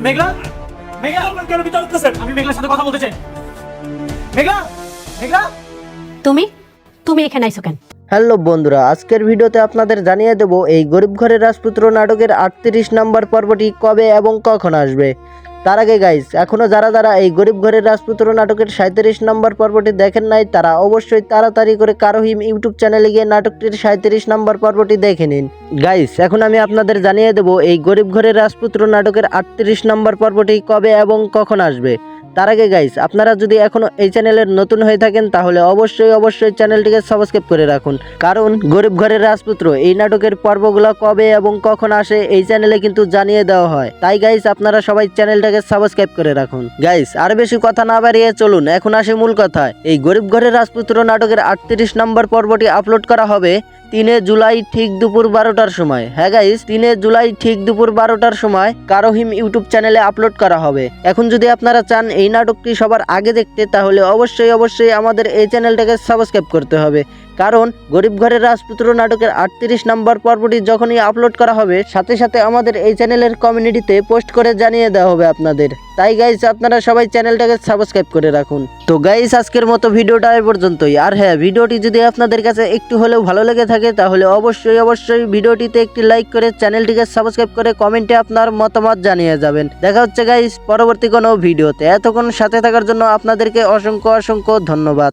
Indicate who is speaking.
Speaker 1: মেঘলা, মেঘলা আপনার কেন ভিতরে উঠতেছেন? আমি মেঘলার সাথে কথা বলতে চাই। মেঘলা, মেঘলা।
Speaker 2: তুমি তুমি এখানে আইছো কেন?
Speaker 3: হ্যালো বন্ধুরা, আজকের ভিডিওতে আপনাদের জানিয়ে দেব এই গরিব ঘরের রাজপুত্র নাটকের 38 নম্বর পর্বটি কবে এবং কখন আসবে। তার আগে গাইস, এখনও যারা এই গরিব ঘরের রাজপুত্র নাটকের 37 নম্বর পর্বটি দেখেন নাই তারা অবশ্যই তাড়াতাড়ি করে কারোহিম ইউটিউব চ্যানেলে গিয়ে নাটকটির 37 নম্বর পর্বটি দেখে নিন। গাইস, এখন আমি আপনাদের জানিয়ে দেব এই গরিব ঘরের রাজপুত্র নাটকের 38 নম্বর পর্বটি কবে এবং কখন আসবে। তার আগে গাইস, আপনারা যদি এখনো এই চ্যানেলের নতুন হয়ে থাকেন তাহলে অবশ্যই চ্যানেলটিকে সাবস্ক্রাইব করে রাখুন, কারণ গরিব ঘরের রাজপুত্র এই নাটকের পর্বগুলো কবে এবং কখন আসে এই চ্যানেলে কিন্তু জানিয়ে দেওয়া হয়। তাই গাইস, আপনারা সবাই চ্যানেলটাকে সাবস্ক্রাইব করে রাখুন। গাইস, আর বেশি কথা না বাড়িয়ে চলুন এখন আসে মূল কথায়। এই গরিব ঘরের রাজপুত্র নাটকের 38 নম্বর পর্বটি আপলোড করা হবে 3 জুলাই ঠিক দুপুর 12টার সময়। হ্যাঁ গাইস, 3 জুলাই ঠিক দুপুর 12টার সময় কারোহিম ইউটিউব চ্যানেলে আপলোড করা হবে। এখন যদি আপনারা চান এই নাটকটি সবার আগে দেখতে তাহলে অবশ্যই আমাদের এই চ্যানেলটাকে সাবস্ক্রাইব করতে হবে, কারণ গরিব ঘরের রাজপুত্র নাটকের 38 নম্বর পর্বটি যখনই আপলোড করা হবে সাথে সাথে আমাদের এই চ্যানেলের কমিউনিটিতে পোস্ট করে জানিয়ে দেওয়া হবে আপনাদের। তাই গাইস, আপনারা সবাই চ্যানেলটাকে সাবস্ক্রাইব করে রাখুন। তো গাইস, আজকের মতো ভিডিওটা এই পর্যন্তই। আর হ্যাঁ, ভিডিওটি যদি আপনাদের কাছে একটু হলেও ভালো লেগে থাকে তাহলে অবশ্যই ভিডিওটিতে একটি লাইক করে চ্যানেলটিকে সাবস্ক্রাইব করে কমেন্টে আপনার মতামত জানিয়ে যাবেন। দেখা হচ্ছে গাইস পরবর্তী কোনো ভিডিওতে। এতক্ষণ সাথে থাকার জন্য আপনাদেরকে অসংখ্য ধন্যবাদ।